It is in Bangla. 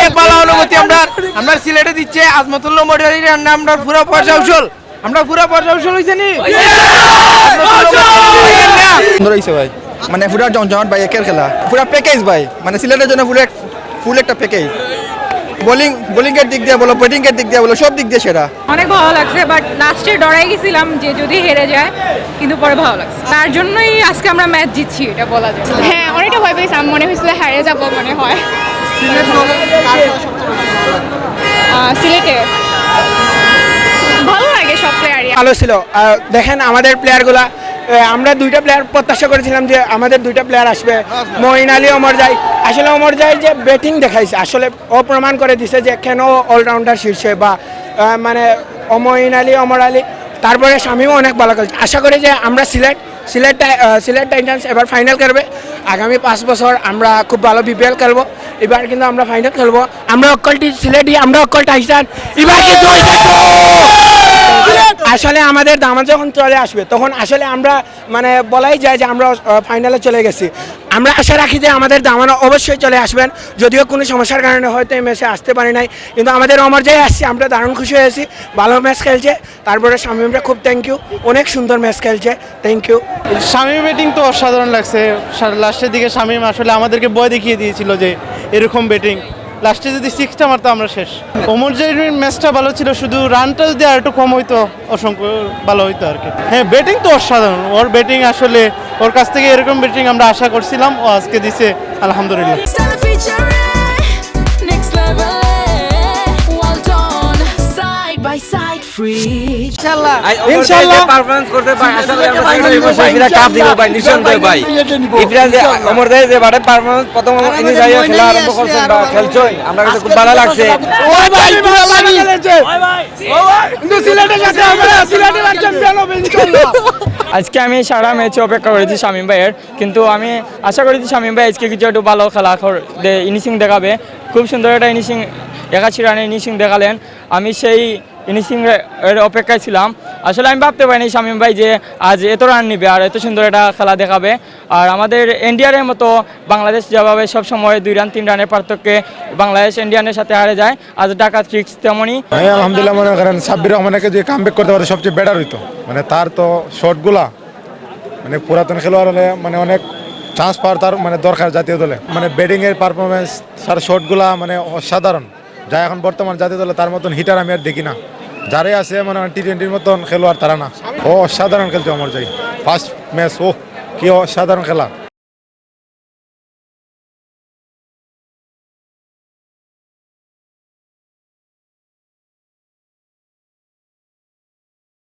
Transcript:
অনেক ভালো অনুভূতি আমরা সিলেটে দিচ্ছে আজমতুল্লাহ মডেলের রান্না আমরা পুরো পয়সা হইছে নি সুন্দর হয়েছে ভাই, মানে পুরা জমজমাট ভাই, একের খেলা পুরা প্যাকেজ ভাই, মানে সিলেটের জন্য ফুল একটা প্যাকেজ। বোলিং এর দিক দিয়ে বলো, ব্যাটিং এর দিক দিয়ে বলো, সব দিক দিয়ে সেরা। অনেক ভালো লাগছে, বাট লাস্টে ডরাই গেছিলাম যে যদি হেরে যায়, কিন্তু পরে ভালো লাগছে। তার জন্যই আজকে আমরা ম্যাচ জিতছি, এটা বলা যায়। হ্যাঁ, অনেকটা ভয় পেয়েছি, আমি মনে হয়েছিল হারিয়ে যাবো মনে হয়। সিলেটে ভালো লাগে সব প্লেয়ারই। ভালো ছিল। দেখেন আমাদের প্লেয়ারগুলা, আমরা দুইটা প্লেয়ার প্রত্যাশা করেছিলাম যে আমাদের দুইটা প্লেয়ার আসবে, মঈন আলী, অমর জাই। আসলে অমর জাই যে ব্যাটিং দেখাইছে, আসলে ও প্রমাণ করে দিছে যে কেন অলরাউন্ডার শীর্ষে, বা মানে মঈন আলী, অমর আলী, তারপরে শামীমও অনেক ভালো খেলছে। আশা করি যে আমরা সিলেট টাইটান্স এবার ফাইনাল খেলবে। আগামী 5 বছর আমরা খুব ভালো বিপিএল খেলবো। এবার কিন্তু আমরা ফাইনাল খেলবো। আমরা অকলটি সিলেটি, আমরা অকল টাইটান। এবার কিন্তু আসলে আমাদের দামা যখন চলে আসবে তখন আসলে আমরা মানে বলাই যায় যে আমরা ফাইনালে চলে গেছি। আমরা আশা রাখি যে আমাদের দামানো অবশ্যই চলে আসবেন, যদিও কোনো সমস্যার কারণে হয়তো এই ম্যাচে আসতে পারি নাই, কিন্তু আমাদের অমর জাই আসছে, আমরা দারুণ খুশি হয়েছি। ভালো ম্যাচ খেলছে। তারপরে শামীমরা খুব থ্যাংক ইউ, অনেক সুন্দর ম্যাচ খেলছে, থ্যাংক ইউ। শামীম ব্যাটিং তো অসাধারণ লাগছে। লাস্টের দিকে শামীম আসলে আমাদেরকে ভয় দেখিয়ে দিয়েছিল যে এরকম ব্যাটিং, লাস্টে যদি 6টা মারতো আমরা শেষ। ওমর জাইয়ের ম্যাচটা ভালো ছিল, শুধু রানটা যদি আর একটু কম হইতো অসংখ্য ভালো হইতো আর কি। হ্যাঁ, ব্যাটিং তো অসাধারণ, ওর ব্যাটিং আসলে ওর কাছ থেকে এরকম ব্যাটিং আমরা আশা করছিলাম, ও আজকে দিছে, আলহামদুলিল্লাহ। ইনশাআল্লাহ পারফরম্যান্স করতে পারে। আসলে আমরা ফাইনালে বসে এরা কাপ দিব ভাই, নিঃসন্দেহে ভাই। ইফরান যে অমর জাই যে বারে পারফরম্যান্স প্রথম ইনিংস আইয়া খেলা আরম্ভ করছেন বা খেলছই, আমরা কাছে খুব ভালো লাগছে। ওই ভাই পুরো লাগি ওই ভাই কিন্তু সিলেটের সাথে আমরা সিলেটের চ্যাম্পিয়ন হবে ইনশাআল্লাহ। আজকে আমি সারা ম্যাচে অপেক্ষা করেছি শামীম ভাইয়ের, কিন্তু আমি আশা করেছি শামীম ভাই আজকে কিছু একটু ভালো খেলা ইনিংস দেখাবে। খুব সুন্দর একটা ইনিংস, 81 রানের ইনিংস দেখালেন। আমি সেই ইনিংস এর অপেক্ষায় ছিলাম। আসলে আমি ভাবতে পারিনি শামীম ভাই যে আজ এত রান নিবে আর এত সুন্দর একটা খেলা দেখাবে। আর আমাদের ইন্ডিয়ার মতো বাংলাদেশ যেভাবে সবসময় 2 রান 3 রানের পার্থক্যে বাংলাদেশ ইন্ডিয়ানের সাথে হারে যায়, আজ ঢাকা ট্রিক্স তেমনই। আলহামদুলিল্লাহ, মনে করেন সাব্বির রহমানকে যে কামব্যাক করতে পারে সবচেয়ে বেটার হইতো। মানে তার তো শটগুলা মানে পুরাতন খেলোয়াড় হলে মানে অনেক চান্স পাওয়ার তার মানে দরকার জাতীয় দলে। মানে ব্যাটিংয়ের পারফরমেন্স, তার শটগুলা মানে অসাধারণ, যা এখন বর্তমান জাতীয় দলে তার মতন হিটার আমি আর দেখি না। যারাই আছে মানে টি-20 মতন খেলোয়াড় তারা না। ও অসাধারণ খেলছে অমর জাই। ফার্স্ট ম্যাচ ও কি অসাধারণ খেলা।